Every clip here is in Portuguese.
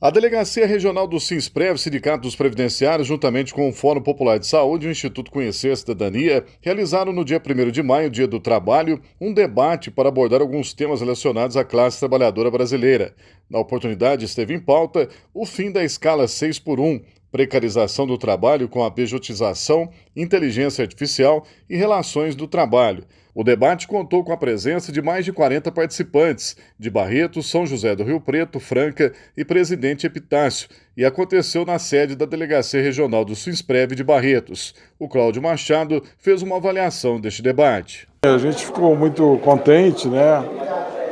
A Delegacia Regional do Sinsprev, Sindicato dos Previdenciários, juntamente com o Fórum Popular de Saúde e o Instituto Conhecer a Cidadania, realizaram no dia 1º de maio, Dia do Trabalho, um debate para abordar alguns temas relacionados à classe trabalhadora brasileira. Na oportunidade, esteve em pauta o fim da escala 6 por 1, precarização do trabalho com a pejotização, inteligência artificial e relações do trabalho. O debate contou com a presença de mais de 40 participantes, de Barretos, São José do Rio Preto, Franca e Presidente Epitácio, e aconteceu na sede da Delegacia Regional do Sinsprev de Barretos. O Cláudio Machado fez uma avaliação deste debate. A gente ficou muito contente, né?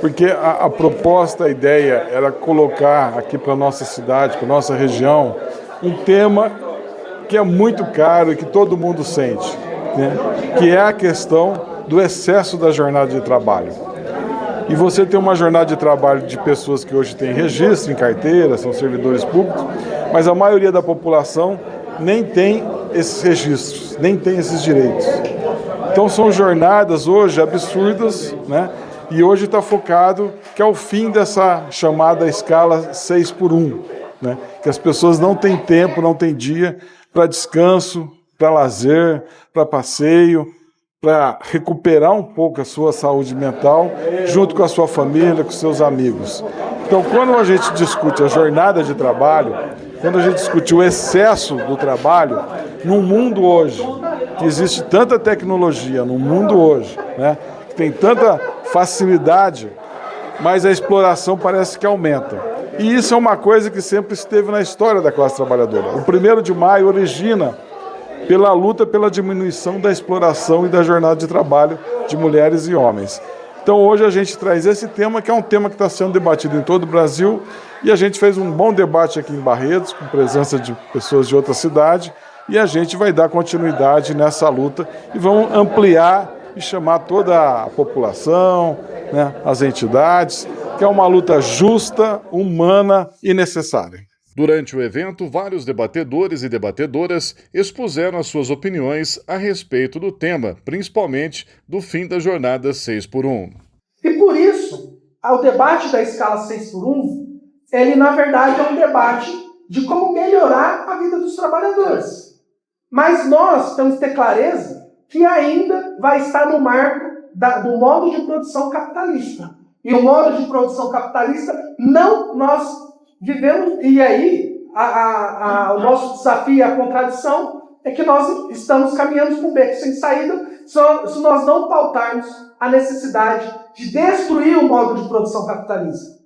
Porque a proposta, a ideia era colocar aqui para a nossa cidade, para a nossa região, um tema que é muito caro e que todo mundo sente, né? Que é a questão do excesso da jornada de trabalho. E você tem uma jornada de trabalho de pessoas que hoje têm registro em carteira, são servidores públicos, mas a maioria da população nem tem esses registros, nem tem esses direitos. Então são jornadas hoje absurdas, né? E hoje está focado que é o fim dessa chamada escala 6 por 1, né? Que as pessoas não têm tempo, não têm dia para descanso, para lazer, para passeio, para recuperar um pouco a sua saúde mental, junto com a sua família, com seus amigos. Então, quando a gente discute a jornada de trabalho, quando a gente discute o excesso do trabalho, no mundo hoje, que existe tanta tecnologia, no mundo hoje, né, que tem tanta facilidade, mas a exploração parece que aumenta. E isso é uma coisa que sempre esteve na história da classe trabalhadora. O 1º de maio origina pela luta pela diminuição da exploração e da jornada de trabalho de mulheres e homens. Então hoje a gente traz esse tema, que é um tema que está sendo debatido em todo o Brasil, e a gente fez um bom debate aqui em Barretos, com presença de pessoas de outra cidade, e a gente vai dar continuidade nessa luta e vamos ampliar e chamar toda a população, né, as entidades, que é uma luta justa, humana e necessária. Durante o evento, vários debatedores e debatedoras expuseram as suas opiniões a respeito do tema, principalmente do fim da jornada 6 por 1. E por isso, o debate da escala 6 por 1, ele na verdade é um debate de como melhorar a vida dos trabalhadores. Mas nós temos que ter clareza que ainda vai estar no marco do modo de produção capitalista. E o modo de produção capitalista nós vivemos, e aí o nosso desafio e a contradição é que nós estamos caminhando com um beco sem saída se nós não pautarmos a necessidade de destruir o modo de produção capitalista.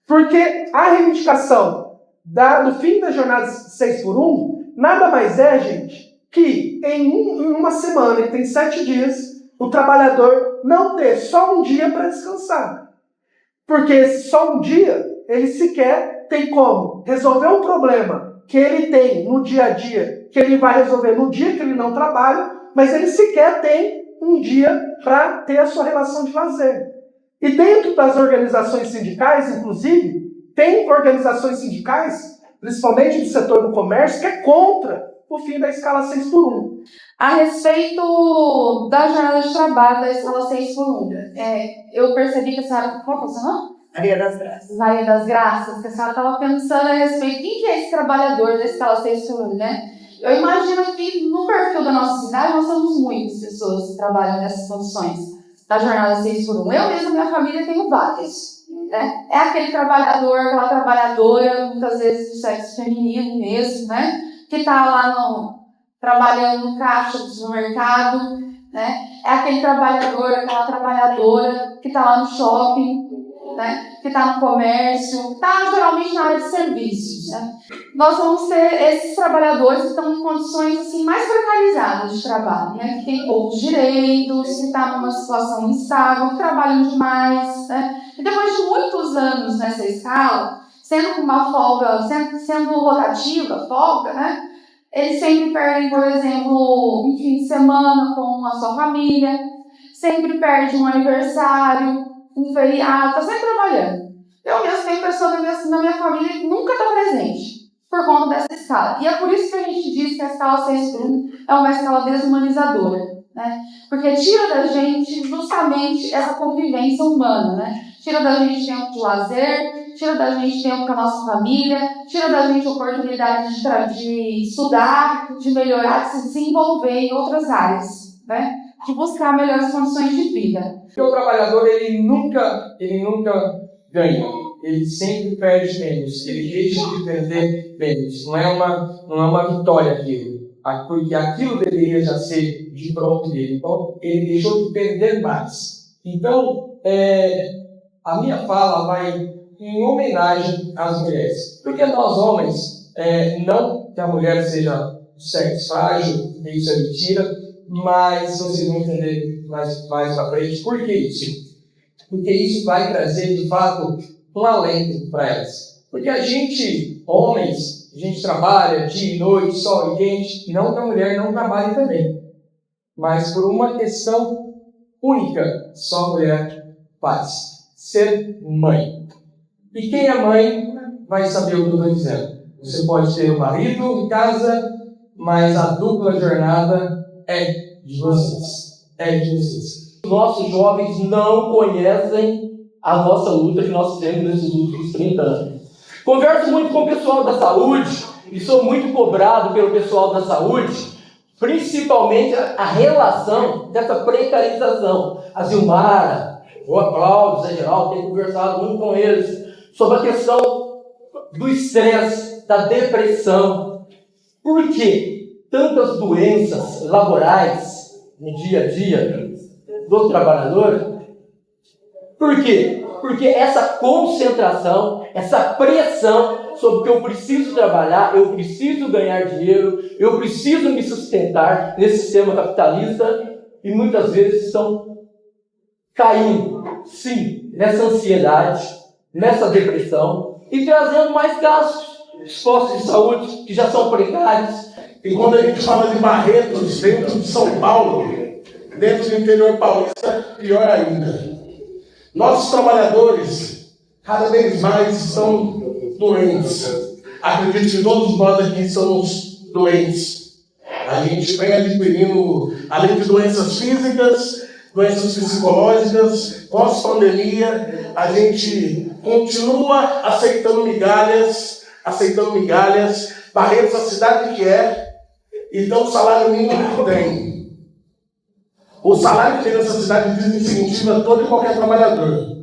Porque a reivindicação do fim da jornada 6 por 1 nada mais é, gente, que em uma semana, que tem 7 dias, o trabalhador não ter só um dia para descansar. Porque esse só um dia, ele sequer tem como resolver um problema que ele tem no dia a dia, que ele vai resolver no dia que ele não trabalha, mas ele sequer tem um dia para ter a sua relação de lazer. E dentro das organizações sindicais, inclusive, tem organizações sindicais, principalmente do setor do comércio, que é contra o fim da escala 6 por 1. A respeito da jornada de trabalho da escala 6 por 1, eu percebi que a senhora... Qual é o seu nome? Maria das Graças. Maria das Graças, que a senhora estava pensando a respeito. Quem que é esse trabalhador da escala 6 por 1, né? Eu imagino que no perfil da nossa cidade nós temos muitas pessoas que trabalham nessas condições da jornada 6 por 1. Eu mesmo, minha família, tenho várias. Né? É aquele trabalhador, aquela trabalhadora, muitas vezes do sexo feminino mesmo, né? Que está lá trabalhando no caixa do supermercado, né? É aquele trabalhador, aquela trabalhadora que está lá no shopping, né? Que está no comércio, está geralmente na área de serviços. Né? Nós vamos ter esses trabalhadores que estão em condições assim, mais precarizadas de trabalho, né? Que tem poucos direitos, que estão numa situação instável, que trabalham demais. Né? E depois de muitos anos nessa escala, sendo com uma folga, sendo rotativa, folga, né? Eles sempre perdem, por exemplo, um fim de semana com a sua família, sempre perdem um aniversário, um feriado, está sempre trabalhando. Eu mesmo tenho pessoas na minha família que nunca estão presentes por conta dessa escala. E é por isso que a gente diz que a escala 6 por 1 é uma escala deshumanizadora, né? Porque tira da gente justamente essa convivência humana, né? Tira da gente tempo de lazer, tira da gente tempo com a nossa família, tira da gente a oportunidade de estudar, de melhorar, de se desenvolver em outras áreas, né? De buscar melhores condições de vida. Porque o trabalhador, ele nunca ganha, ele sempre perde menos, ele deixa de perder menos. Não é uma vitória aquilo, porque aquilo deveria já ser de pronto dele. Então, ele deixou de perder mais. Então, a minha fala vai em homenagem às mulheres. Porque nós homens, não que a mulher seja sexo frágil, isso é mentira, mas vocês vão entender mais pra frente. Por que isso? Porque isso vai trazer, de fato, um alento para elas. Porque a gente, homens, a gente trabalha dia e noite, sol e quente, não que a mulher não trabalhe também. Mas por uma questão única, só a mulher faz. Ser mãe. E quem é mãe vai saber o que eu estou dizendo. Você pode ter um marido em casa, mas a dupla jornada é de vocês. É de vocês. Nossos jovens não conhecem a nossa luta que nós fizemos nesses últimos 30 anos. Converso muito com o pessoal da saúde e sou muito cobrado pelo pessoal da saúde, principalmente a relação dessa precarização. A Zilmara, o Cláudio, Zé Geraldo, tenho conversado muito com eles sobre a questão do estresse, da depressão. Por que tantas doenças laborais no dia a dia dos trabalhadores? Por quê? Porque essa concentração, essa pressão sobre que eu preciso trabalhar, eu preciso ganhar dinheiro, eu preciso me sustentar nesse sistema capitalista, e muitas vezes estão caindo, sim, nessa ansiedade, nessa depressão, e trazendo mais gastos. Os postos de saúde que já são precários. E quando a gente fala de Barretos dentro de São Paulo, dentro do interior paulista, pior ainda. Nossos trabalhadores, cada vez mais, estão doentes. Acredito que todos nós aqui somos doentes. A gente vem adquirindo, além de doenças físicas, doenças psicológicas, pós-pandemia, a gente continua aceitando migalhas. Barretos, a cidade que é, então o salário mínimo que tem. O salário que tem nessa cidade desincentiva todo e qualquer trabalhador.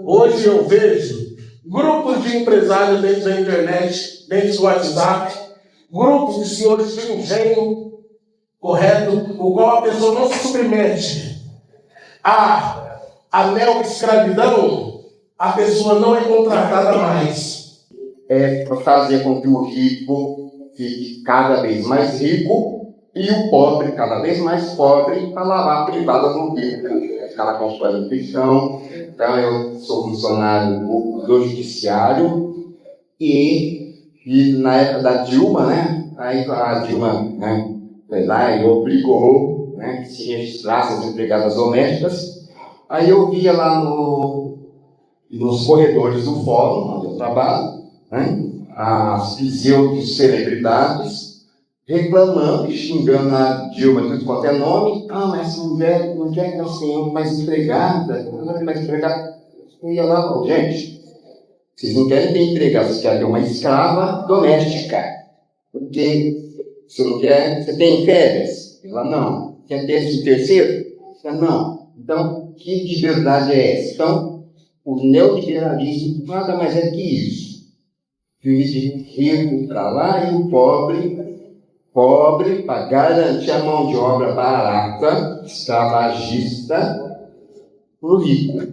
Hoje eu vejo grupos de empresários dentro da internet, dentro do WhatsApp, grupos de senhores de engenho, correto, o qual a pessoa não se submete à neo-escravidão, a pessoa não é contratada mais. Para fazer com que o rico fique cada vez mais rico e o pobre cada vez mais pobre, para lavar a privada no rico. Aquela constituição. Então, eu sou funcionário do judiciário e na época da Dilma, né? Aí a Dilma, né, foi lá e obrigou, né, que se registrasse as empregadas domésticas. Aí eu via lá nos corredores do fórum, onde eu trabalho, né, as pseudo-celebridades reclamando e xingando a Dilma, tudo quanto é nome. Mas essa mulher, onde é que nós temos mais empregada? E eu lá, gente, vocês não querem ter empregada, vocês querem ter uma escrava doméstica. Porque você não quer, você tem férias? Ela não. Quer ter esse terceiro? Ela não. Então, que liberdade é essa? Então, o neoliberalismo nada mais é que isso. Vive rico para lá e o pobre para garantir a mão de obra barata, escravagista, para o rico.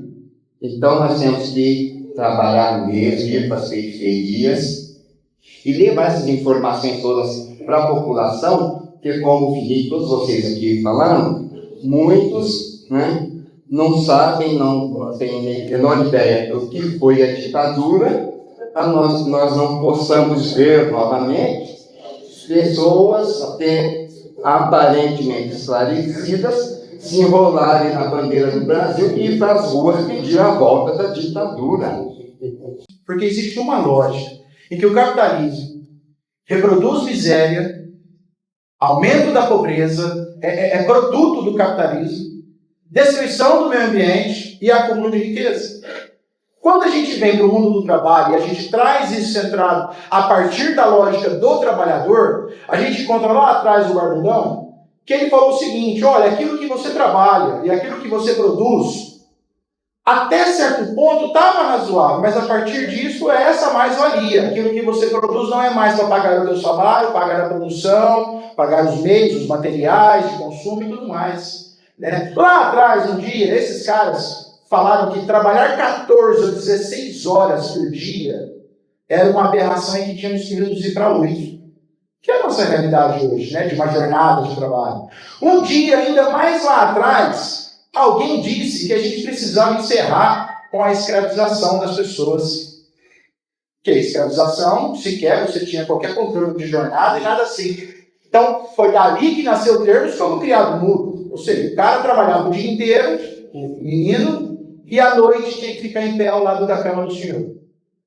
Então nós temos que trabalhar mesmo, ir para as periferias e levar essas informações todas para a população, porque como o Felipe, todos vocês aqui falaram, muitos, né, não sabem, não têm a menor ideia do que foi a ditadura, para nós não possamos ver novamente pessoas até aparentemente esclarecidas se enrolarem na bandeira do Brasil e ir para as ruas pedir a volta da ditadura. Porque existe uma lógica em que o capitalismo reproduz miséria, aumento da pobreza, é produto do capitalismo, destruição do meio ambiente e acúmulo de riqueza. Quando a gente vem para o mundo do trabalho e a gente traz isso centrado a partir da lógica do trabalhador, a gente encontra lá atrás o Barbudão, que ele falou o seguinte: olha, aquilo que você trabalha e aquilo que você produz, até certo ponto estava razoável, mas a partir disso é essa mais-valia. Aquilo que você produz não é mais para pagar o seu salário, pagar a produção, pagar os meios, os materiais de consumo e tudo mais. Né? Lá atrás, um dia, esses caras falaram que trabalhar 14 ou 16 horas por dia era uma aberração e que tínhamos que reduzir para 8. Que é a nossa realidade hoje, né? De uma jornada de trabalho. Um dia, ainda mais lá atrás, alguém disse que a gente precisava encerrar com a escravização das pessoas. Que a escravização, sequer você tinha qualquer controle de jornada e nada assim. Então, foi dali que nasceu o termo como criado mudo. Ou seja, o cara trabalhava o dia inteiro, o menino, e à noite tinha que ficar em pé ao lado da cama do senhor.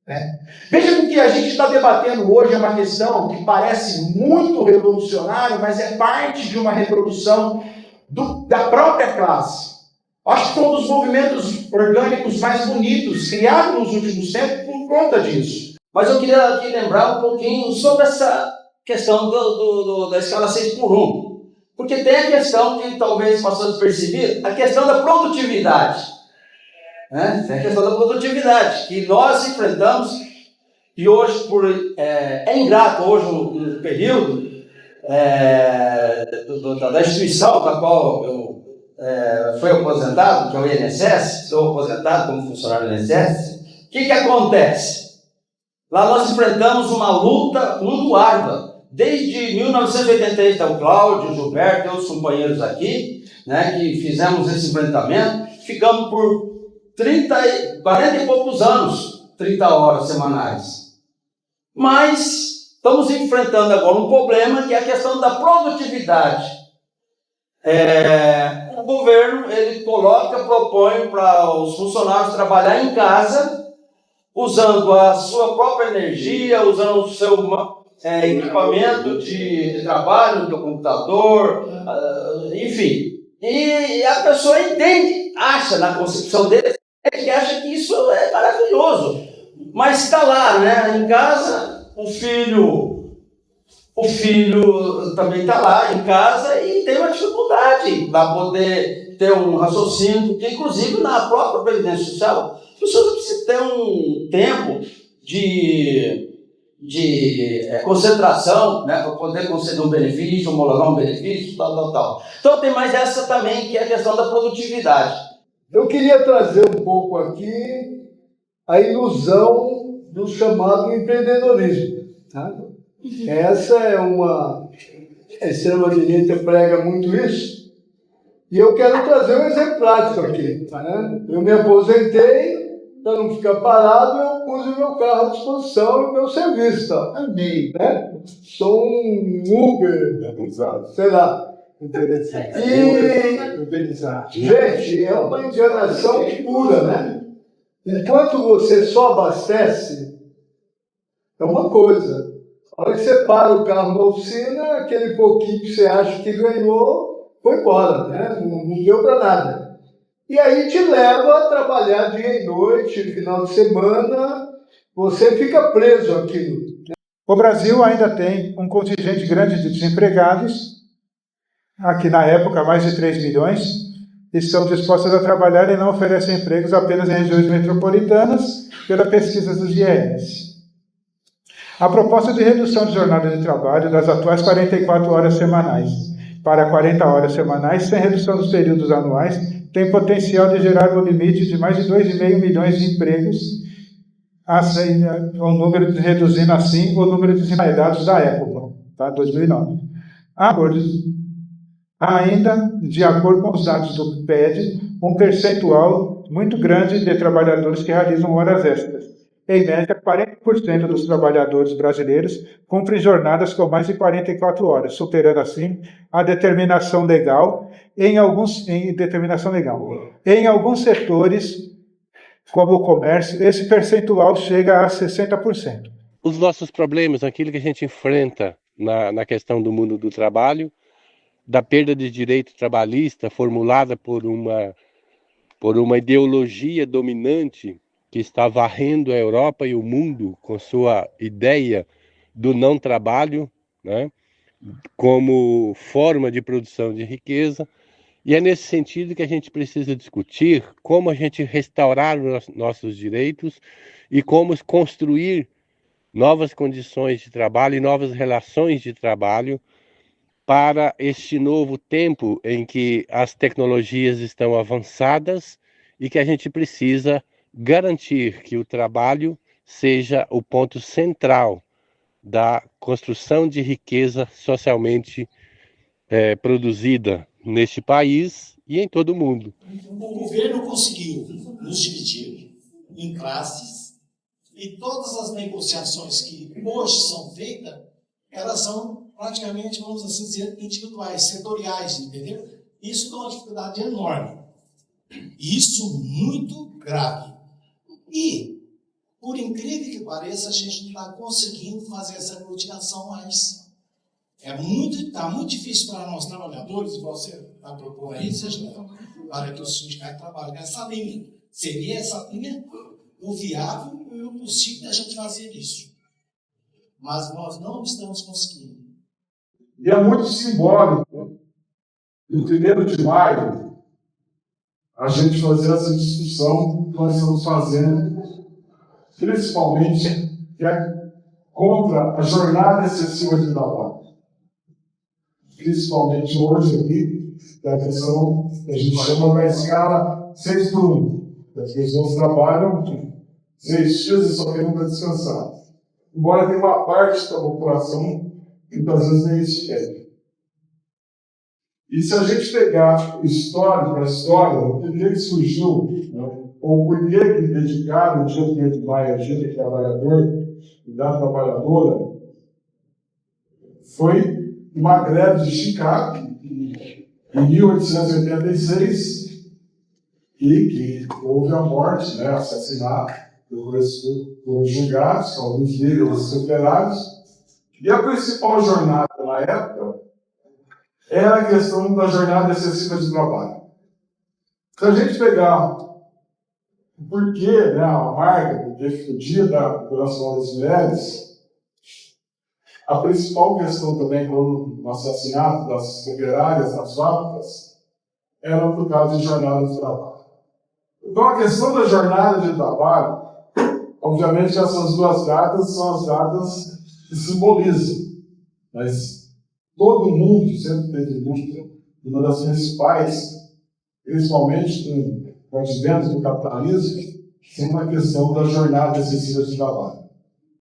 Né? Veja que o que a gente está debatendo hoje é uma questão que parece muito revolucionária, mas é parte de uma reprodução da própria classe. Acho que foi um dos movimentos orgânicos mais bonitos criados nos últimos tempos por conta disso. Mas eu queria aqui lembrar um pouquinho sobre essa questão da escala 6x1. Porque tem a questão que talvez passou despercebido, a questão da produtividade. Né? Tem a questão da produtividade, que nós enfrentamos, e hoje é ingrato hoje no período da instituição da qual eu fui aposentado, que é o INSS, estou aposentado como funcionário do INSS. O que acontece? Lá nós enfrentamos uma luta muito árdua. Desde 1988, o Cláudio, o Gilberto e outros companheiros aqui, né, que fizemos esse enfrentamento, ficamos por 40 e poucos anos, 30 horas semanais. Mas estamos enfrentando agora um problema que é a questão da produtividade. O governo ele propõe para os funcionários trabalhar em casa, usando a sua própria energia, usando o seu equipamento de trabalho, do computador, enfim. E a pessoa entende, acha na concepção dele, que acha que isso é maravilhoso. Mas está lá, né, em casa, o filho também está lá em casa e tem uma dificuldade para poder ter um raciocínio, porque inclusive na própria Previdência Social, as pessoas precisam ter um tempo de concentração, né, para poder conceder um benefício, homologar um benefício, tal. Então tem mais essa também, que é a questão da produtividade. Eu queria trazer um pouco aqui a ilusão do chamado empreendedorismo. Tá? Essa é a extrema-direita prega muito isso, e eu quero trazer um exemplo prático aqui. Né? Eu me aposentei, para não ficar parado, eu pus o meu carro à disposição e o meu serviço. Tá? Amém. Né? Sou um Uber, sei lá. Interessante. Gente, é uma enganação pura, né? Enquanto você só abastece, é uma coisa. A hora que você para o carro na oficina, aquele pouquinho que você acha que ganhou, foi embora, né? Não deu para nada. E aí te leva a trabalhar dia e noite, final de semana, você fica preso àquilo. O Brasil ainda tem um contingente grande de desempregados. Aqui na época, mais de 3 milhões estão dispostos a trabalhar e não oferecem empregos apenas em regiões metropolitanas, pela pesquisa dos IES. A proposta de redução de jornada de trabalho das atuais 44 horas semanais para 40 horas semanais, sem redução dos períodos anuais, tem potencial de gerar um limite de mais de 2,5 milhões de empregos, assim, reduzindo assim o número de desempregados da época, tá? 2009. Ainda, de acordo com os dados do PED, um percentual muito grande de trabalhadores que realizam horas extras. Em média, 40% dos trabalhadores brasileiros cumprem jornadas com mais de 44 horas, superando assim a determinação legal em alguns setores, como o comércio, esse percentual chega a 60%. Os nossos problemas, aquilo que a gente enfrenta na questão do mundo do trabalho, da perda de direito trabalhista formulada por uma ideologia dominante que está varrendo a Europa e o mundo com sua ideia do não trabalho, né, como forma de produção de riqueza. E é nesse sentido que a gente precisa discutir como a gente restaurar os nossos direitos e como construir novas condições de trabalho e novas relações de trabalho para este novo tempo em que as tecnologias estão avançadas e que a gente precisa garantir que o trabalho seja o ponto central da construção de riqueza socialmente produzida neste país e em todo o mundo. O governo conseguiu nos dividir em classes e todas as negociações que hoje são feitas, elas são praticamente, vamos assim dizer, individuais, setoriais, entendeu? Isso dá uma dificuldade enorme. Isso muito grave. E, por incrível que pareça, a gente não está conseguindo fazer essa aglutinação mais. Está muito difícil para nós trabalhadores, igual você está propondo aí, para que os sindicatos trabalhem nessa linha. Seria essa linha o viável e o possível da gente fazer isso. Mas nós não estamos conseguindo. E é muito simbólico, no 1º de maio, a gente fazer essa discussão que nós estamos fazendo, principalmente contra a jornada excessiva de trabalho. Principalmente hoje aqui, da questão que a gente chama da escala 6x1. As pessoas trabalham 6 dias e só querem para descansar. Embora tenha uma parte da população que às vezes nem isso quer. E se a gente pegar história para história, por que surgiu, né, ou por que dedicaram o dia 1º de maio ao dia do trabalhador e da trabalhadora, foi uma greve de Chicago, em 1886, e que houve a morte, né, assassinato por julgados, alguns líderes operários. E a principal jornada na época era a questão da jornada excessiva de trabalho. Se a gente pegar o porquê, né, a marca do Dia Nacional das Mulheres, a principal questão também com o assassinato das operárias nas fábricas era por causa de jornada de trabalho. Então, a questão da jornada de trabalho, obviamente, essas duas datas são as datas que simbolizam, mas todo mundo sempre teve luta, uma das principais, principalmente com o advento do capitalismo, sempre a questão da jornada excessiva de trabalho.